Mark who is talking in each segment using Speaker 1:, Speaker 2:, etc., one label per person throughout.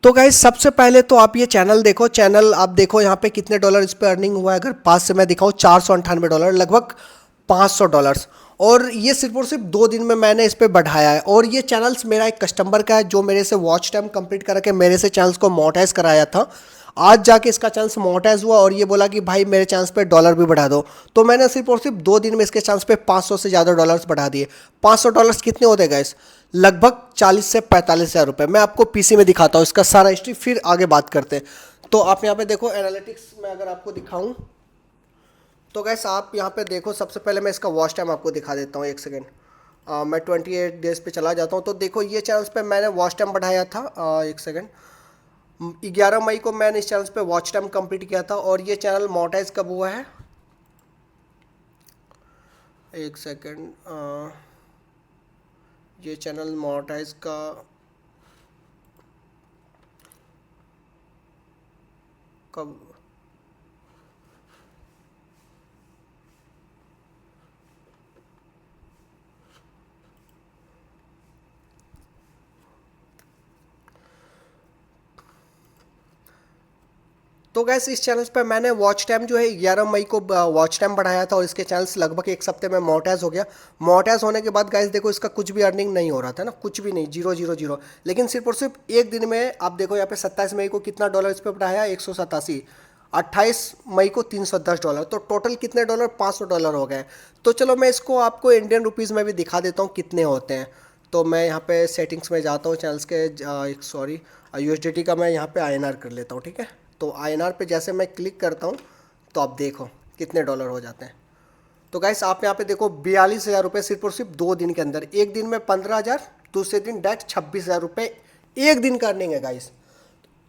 Speaker 1: तो गाइस सबसे पहले तो आप ये चैनल देखो। चैनल आप देखो यहाँ पे कितने डॉलर इस पे अर्निंग हुआ है। अगर पास से मैं दिखाऊँ $498, लगभग $500। और ये सिर्फ और सिर्फ 2 दिन में मैंने इस पे बढ़ाया है। और ये चैनल्स मेरा एक कस्टमर का है जो मेरे से वॉच टाइम कंप्लीट करके मेरे से चैनल्स को मोनेटाइज कराया था। आज जाके इसका चैनल्स मोनेटाइज हुआ और ये बोला कि भाई मेरे चैनल्स पे डॉलर भी बढ़ा दो। तो मैंने सिर्फ और सिर्फ 2 दिन में इसके चैनल्स पे 500 से ज़्यादा डॉलर्स बढ़ा दिए। $500 कितने होते हैं गाइस? लगभग 40 से 45 हज़ार रुपये। मैं आपको पीसी में दिखाता हूँ इसका सारा हिस्ट्री, फिर आगे बात करते हैं। तो आप यहाँ पे देखो एनालिटिक्स में अगर आपको दिखाऊं तो गैस आप यहाँ पे देखो। सबसे पहले मैं इसका वॉच टाइम आपको दिखा देता हूँ, एक सेकेंड। मैं 28 डेज पे चला जाता हूँ। तो देखो ये चैनल्स पे मैंने वॉच टाइम बढ़ाया था। एक सेकेंड। 11 मई को मैंने इस चैनल पे वॉच टाइम कंप्लीट किया था। और ये चैनल मोनेटाइज कब हुआ है? एक सेकेंड। ये चैनल मोनेटाइज का कब? तो गैस इस चैनल पे मैंने वॉच टाइम जो है 11 मई को वॉच टाइम बढ़ाया था। और इसके चैनल्स लगभग एक हफ्ते में मोनेटाइज हो गया। मोनेटाइज होने के बाद गाइस देखो इसका कुछ भी अर्निंग नहीं हो रहा था ना, कुछ भी नहीं, जीरो जीरो जीरो। लेकिन सिर्फ और सिर्फ एक दिन में आप देखो यहाँ पे 27 मई को कितना डॉलर इस पर बढ़ाया? 187। 28 मई को $310। तो टोटल कितने डॉलर? $500 हो गए। तो चलो मैं इसको आपको इंडियन रुपीज़ में भी दिखा देता हूँ कितने होते हैं। तो मैं यहाँ पे सेटिंग्स में जाता हूँ चैनल्स के, सॉरी, यूएसडीटी का मैं यहाँ पे आईएनआर कर लेता हूँ, ठीक है। तो आईएनआर पे जैसे मैं क्लिक करता हूँ तो आप देखो कितने डॉलर हो जाते हैं। तो गाइस आप यहाँ पे देखो 42,000 रुपये सिर्फ और सिर्फ 2 दिन के अंदर। एक दिन में 15,000, दूसरे दिन डायरेक्ट 26,000 रुपये एक दिन का अर्निंग है गाइस।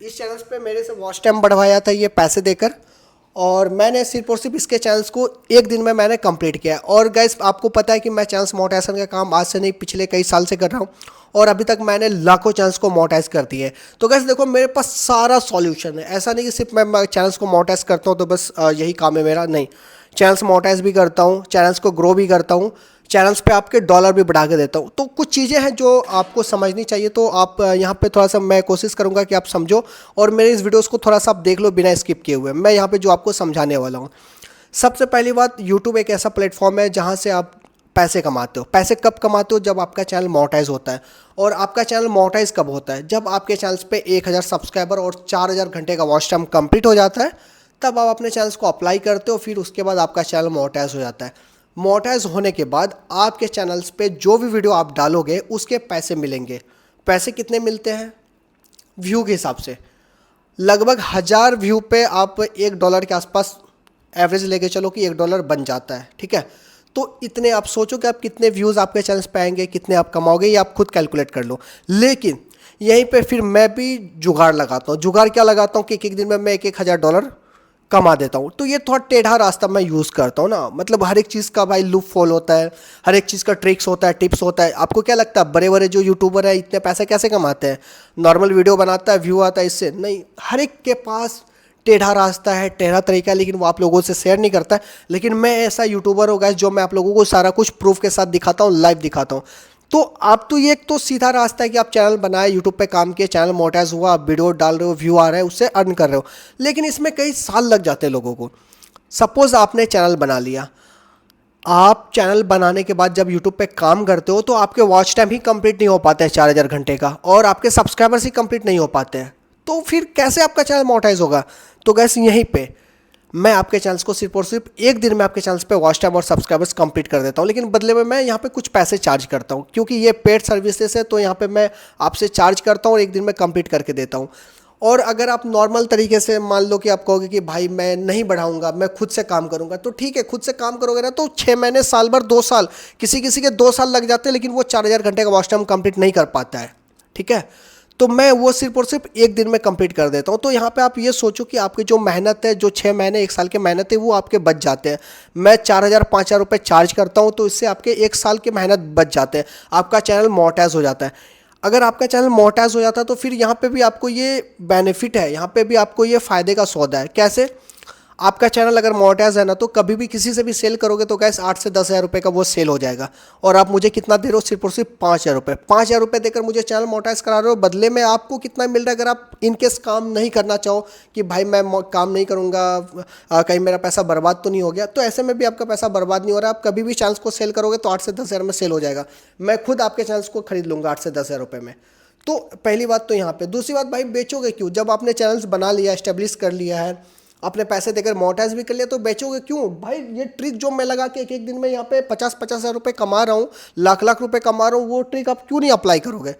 Speaker 1: इस चैनल्स पे मेरे से वॉच टाइम बढ़वाया था ये पैसे देकर। और मैंने सिर्फ और सिर्फ इसके चैनल्स को एक दिन में मैंने कंप्लीट किया है। और गाइस आपको पता है कि मैं चैनल्स मोनेटाइजेशन का काम आज से नहीं, पिछले कई साल से कर रहा हूँ। और अभी तक मैंने लाखों चैनल्स को मोनेटाइज कर दिए हैं। तो गाइस देखो मेरे पास सारा सॉल्यूशन है। ऐसा नहीं कि सिर्फ मैं चैनल्स को मोनेटाइज करता हूँ तो बस यही काम है मेरा, नहीं। चैनल्स मोनेटाइज भी करता हूँ, चैनल्स को ग्रो भी करता हूँ, चैनल्स पे आपके डॉलर भी बढ़ा के देता हूँ। तो कुछ चीज़ें हैं जो आपको समझनी चाहिए। तो आप यहाँ पे थोड़ा सा मैं कोशिश करूँगा कि आप समझो और मेरे इस वीडियोस को थोड़ा सा आप देख लो बिना स्किप किए हुए। मैं यहाँ पे जो आपको समझाने वाला हूँ, सबसे पहली बात, यूट्यूब एक ऐसा प्लेटफॉर्म है जहाँ से आप पैसे कमाते हो। पैसे कब कमाते हो? जब आपका चैनल मोनेटाइज होता है। और आपका चैनल मोनेटाइज कब होता है? जब आपके चैनल्स पे 1,000 सब्सक्राइबर और 4,000 घंटे का वॉच टाइम कंप्लीट हो जाता है, तब आप अपने चैनल्स को अप्लाई करते हो। फिर उसके बाद आपका चैनल मोनेटाइज हो जाता है। मोनेटाइज होने के बाद आपके चैनल्स पे जो भी वीडियो आप डालोगे उसके पैसे मिलेंगे। पैसे कितने मिलते हैं? व्यू के हिसाब से। लगभग 1,000 व्यू पे आप $1 के आसपास एवरेज लेके चलो कि $1 बन जाता है, ठीक है। तो इतने आप सोचो कि आप कितने व्यूज़ आपके चैनल्स पे आएंगे, कितने आप कमाओगे, ये आप खुद कैलकुलेट कर लो। लेकिन यहीं पे फिर मैं भी जुगाड़ लगाता हूँ। जुगाड़ क्या लगाता हूँ कि एक एक दिन में मैं एक $1,000 कमा देता हूँ। तो ये थोड़ा टेढ़ा रास्ता मैं यूज़ करता हूँ ना। मतलब हर एक चीज़ का भाई लूप फॉल होता है, हर एक चीज़ का ट्रिक्स होता है, टिप्स होता है। आपको क्या लगता है बड़े बड़े जो यूट्यूबर है इतने पैसे कैसे कमाते हैं? नॉर्मल वीडियो बनाता है, व्यू आता है, इससे नहीं। हर एक के पास टेढ़ा रास्ता है, टेढ़ा तरीका है, लेकिन वो आप लोगों से शेयर नहीं करता है। लेकिन मैं ऐसा यूट्यूबर हूँ गाइस जो मैं आप लोगों को सारा कुछ प्रूफ के साथ दिखाता हूँ, लाइव दिखाता हूँ। तो आप तो ये एक तो सीधा रास्ता है कि आप चैनल बनाए, यूट्यूब पे काम किए, चैनल मोनेटाइज हुआ, आप वीडियो डाल रहे हो, व्यू आ रहा है, उससे अर्न कर रहे हो। लेकिन इसमें कई साल लग जाते हैं लोगों को। सपोज आपने चैनल बना लिया, आप चैनल बनाने के बाद जब यूट्यूब पे काम करते हो तो आपके वॉच टाइम ही कंप्लीट नहीं हो पाते हैं 4,000 घंटे का, और आपके सब्सक्राइबर्स ही कंप्लीट नहीं हो पाते हैं। तो फिर कैसे आपका चैनल मोनेटाइज होगा? तो गैस यहीं पे मैं आपके चैनल्स को सिर्फ और सिर्फ एक दिन में आपके चैनल्स पे वॉच टाइम और सब्सक्राइबर्स कंप्लीट कर देता हूँ। लेकिन बदले में मैं यहाँ पे कुछ पैसे चार्ज करता हूँ, क्योंकि ये पेड सर्विसेज है। तो यहाँ पे मैं आपसे चार्ज करता हूँ और एक दिन में कंप्लीट करके देता हूँ। और अगर आप नॉर्मल तरीके से मान लो कि आप कहोगे कि भाई मैं नहीं बढ़ाऊंगा, मैं खुद से काम करूंगा, तो ठीक है, खुद से काम करोगे ना तो 6 महीने, साल भर, 2 साल, किसी किसी के 2 साल लग जाते हैं, लेकिन वो 4,000 घंटे का वॉच टाइम कंप्लीट नहीं कर पाता है, ठीक है। तो मैं वो सिर्फ और सिर्फ एक दिन में कंप्लीट कर देता हूँ। तो यहाँ पे आप ये सोचो कि आपकी जो मेहनत है, जो 6 महीने 1 साल की मेहनत है, वो आपके बच जाते हैं। मैं 4,000 5,000 रुपये चार्ज करता हूँ, तो इससे आपके 1 साल की मेहनत बच जाते हैं। आपका चैनल मोनेटाइज हो जाता है। अगर आपका चैनल मोनेटाइज हो जाता है तो फिर यहाँ पे भी आपको ये बेनिफिट है, यहाँ पे भी आपको ये फ़ायदे का सौदा है। कैसे? आपका चैनल अगर मोनेटाइज है ना, तो कभी भी किसी से भी सेल करोगे तो गैस 8 से 10 हज़ार रुपये का वो सेल हो जाएगा। और आप मुझे कितना दे रहे हो, सिर्फ और सिर्फ 5 हज़ार रुपये। 5 हज़ार रुपये देकर मुझे चैनल मोनेटाइज करा रहे हो, बदले में आपको कितना मिल रहा है? अगर आप इनकेस काम नहीं करना चाहो कि भाई मैं काम नहीं करूँगा, कहीं मेरा पैसा बर्बाद तो नहीं हो गया, तो ऐसे में भी आपका पैसा बर्बाद नहीं हो रहा। आप कभी भी चैनल्स को सेल करोगे तो 8 से 10 हज़ार में सेल हो जाएगा। मैं खुद आपके चैनल्स को खरीद लूँगा 8 से 10 हज़ार रुपये में। तो पहली बात तो यहाँ पे। दूसरी बात, भाई बेचोगे क्यों? जब आपने चैनल्स बना लिया, एस्टेब्लिश कर लिया है, अपने पैसे देकर मोनेटाइज भी कर लिया, तो बेचोगे क्यों भाई? ये ट्रिक जो मैं लगा के एक एक दिन में यहाँ पे 50-50 हज़ार रुपये कमा रहा हूँ, लाख लाख रुपए कमा रहा हूँ, वो ट्रिक आप क्यों नहीं अप्लाई करोगे?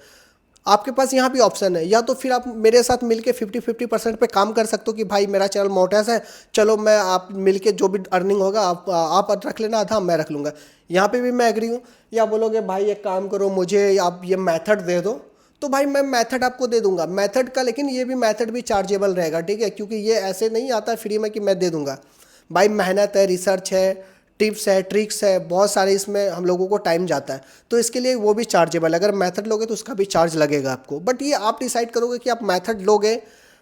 Speaker 1: आपके पास यहाँ भी ऑप्शन है, या तो फिर आप मेरे साथ मिलके 50-50% पे काम कर सकते हो कि भाई मेरा चैनल मोनेटाइज है, चलो मैं आप मिलके जो भी अर्निंग होगा आप रख लेना आधा, मैं रख लूँगा। यहाँ पे भी मैं एग्री हूँ। या बोलोगे भाई एक काम करो, मुझे आप ये मेथड दे दो, तो भाई मैं मेथड आपको दे दूंगा मेथड का, लेकिन ये भी मेथड भी चार्जेबल रहेगा, ठीक है? क्योंकि ये ऐसे नहीं आता फ्री में कि मैं दे दूंगा। भाई मेहनत है, रिसर्च है, टिप्स है, ट्रिक्स है, बहुत सारे इसमें हम लोगों को टाइम जाता है, तो इसके लिए वो भी चार्जेबल। अगर मेथड लोगे तो उसका भी चार्ज लगेगा आपको, बट ये आप डिसाइड करोगे कि आप मेथड लोगे,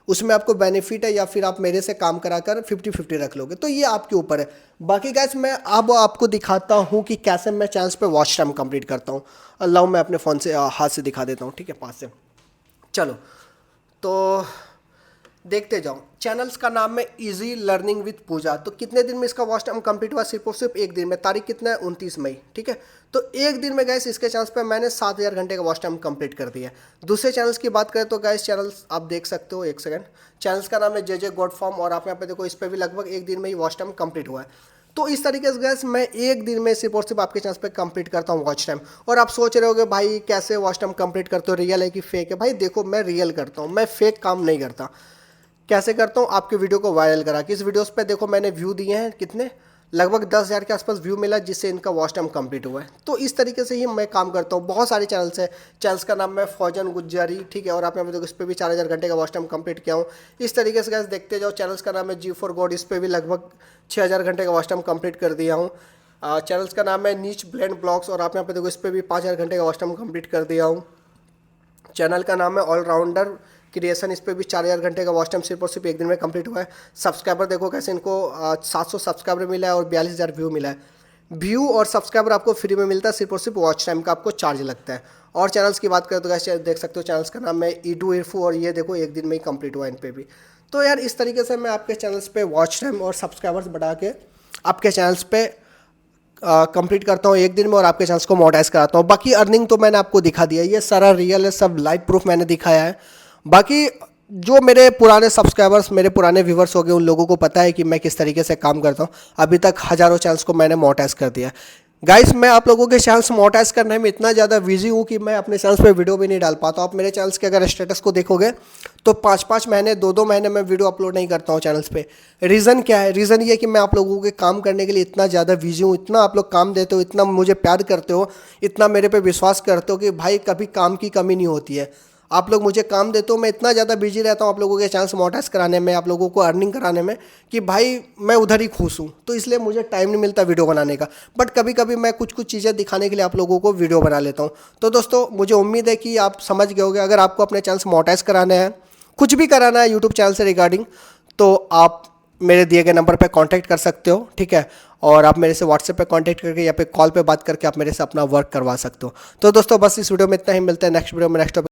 Speaker 1: उसमें आपको बेनिफिट है, या फिर आप मेरे से काम कराकर 50-50 रख लोगे, तो ये आपके ऊपर है। बाकी गाइस मैं अब आपको दिखाता हूँ कि कैसे मैं चैनल्स पे वॉच टाइम कंप्लीट करता हूँ। अल्लाह, मैं अपने फ़ोन से हाथ से दिखा देता हूँ, ठीक है, पास से। चलो तो देखते जाओ। चैनल्स का नाम है इजी लर्निंग विद पूजा। तो कितने दिन में इसका वॉच टाइम कंप्लीट हुआ? सिर्फ और सिर्फ एक दिन में। तारीख कितना है? 29 मई, ठीक है? तो एक दिन में गैस इसके चैनल्स पे मैंने 7000 घंटे का वॉच टाइम कंप्लीट कर दिया है। दूसरे चैनल्स की बात करें तो गैस चैनल्स आप देख सकते हो, एक सेकंड। चैनल्स का नाम है जे गॉड फॉर्म, और आप यहाँ पे देखो, इस पर भी लगभग एक दिन में ही वॉच टाइम कंप्लीट हुआ है। तो इस तरीके से गैस मैं एक दिन में सिर्फ और सिर्फ आपके चैनल पे कंप्लीट करता हूँ वॉच टाइम। और आप सोच रहे होगे भाई कैसे वॉच टाइम कंप्लीट करते हो, रियल है कि फेक है? भाई देखो, मैं रियल करता हूँ, मैं फेक काम नहीं करता। कैसे करता हूँ? आपके वीडियो को वायरल करा कि इस वीडियोस पे देखो मैंने व्यू दिए हैं कितने, लगभग 10,000 के आसपास व्यू मिला, जिससे इनका वॉच टाइम कंप्लीट हुआ है। तो इस तरीके से ही मैं काम करता हूँ। बहुत सारे चैनल्स हैं, चैनल्स का नाम है फौजन गुज्जारी, ठीक है? और आप यहाँ पे देखो, इस पर भी 4000 घंटे का वॉच टाइम कंप्लीट किया हूँ। इस तरीके से गैस देखते जाओ। चैनल्स का नाम है जी फॉर गॉड, इस पर भी लगभग 6000 घंटे का वॉच टाइम कंप्लीट कर दिया हूँ। चैनल्स का नाम है नीच ब्लेंड ब्लॉग्स, और आप यहाँ पे देखो, इस पर भी 5000 घंटे का वॉच टाइम कंप्लीट कर दिया हूँ। चैनल का नाम है ऑलराउंडर क्रिएशन, इस पर भी 4000 घंटे का वॉच टाइम सिर्फ और सिर्फ एक दिन में कंप्लीट हुआ है। सब्सक्राइबर देखो कैसे इनको 700 सब्सक्राइबर मिला है और 42,000 व्यू मिला है। व्यू और सब्सक्राइबर आपको फ्री में मिलता है, सिर्फ और सिर्फ वॉच टाइम का आपको चार्ज लगता है। और चैनल्स की बात करें तो कैसे देख सकते हो, चैनल्स का नाम है ईडू इरफू, और ये देखो एक दिन में ही कंप्लीट हुआ इन पर भी। तो यार इस तरीके से मैं आपके चैनल्स पे वॉच टाइम और सब्सक्राइबर्स बढ़ा के आपके चैनल्स पे कंप्लीट करता हूँ एक दिन में, और आपके चांस को मोनेटाइज कराता हूँ। बाकी अर्निंग तो मैंने आपको दिखा दिया, ये सारा रियल है, सब लाइव प्रूफ मैंने दिखाया है। बाकी जो मेरे पुराने सब्सक्राइबर्स, मेरे पुराने व्यूवर्स हो गए, उन लोगों को पता है कि मैं किस तरीके से काम करता हूँ। अभी तक हज़ारों चैनल्स को मैंने मोनेटाइज कर दिया। गाइस मैं आप लोगों के चैनल्स मोनेटाइज करने में इतना ज़्यादा बिजी हूँ कि मैं अपने चैनल्स पे वीडियो भी नहीं डाल पाता। आप मेरे चैनल्स के अगर स्टेटस को देखोगे तो 5-5 महीने, 2-2 महीने में वीडियो अपलोड नहीं करता हूँ चैनल्स पे। रीज़न क्या है? रीज़न ये कि मैं आप लोगों के काम करने के लिए इतना ज़्यादा बिजी हूँ, इतना आप लोग काम देते हो, इतना मुझे प्यार करते हो, इतना मेरे पे विश्वास करते हो कि भाई कभी काम की कमी नहीं होती है। आप लोग मुझे काम देते हो, मैं इतना ज़्यादा बिजी रहता हूँ आप लोगों के चांस मोनेटाइज कराने में, आप लोगों को अर्निंग कराने में, कि भाई मैं उधर ही खुश हूँ। तो इसलिए मुझे टाइम नहीं मिलता वीडियो बनाने का। बट कभी कभी मैं कुछ कुछ चीज़ें दिखाने के लिए आप लोगों को वीडियो बना लेता हूँ। तो दोस्तों मुझे उम्मीद है कि आप समझ गए होंगे। अगर आपको अपने चैनल मोनेटाइज कराने हैं, कुछ भी कराना है यूट्यूब चैनल से रिगार्डिंग, तो आप मेरे दिए गए नंबर पे कांटेक्ट कर सकते हो, ठीक है? और आप मेरे से व्हाट्सएप पे कांटेक्ट करके या पे कॉल पे बात करके आप मेरे से अपना वर्क करवा सकते हो। तो दोस्तों बस इस वीडियो में इतना ही, मिलते हैं नेक्स्ट वीडियो में नेक्स्ट टॉपिक।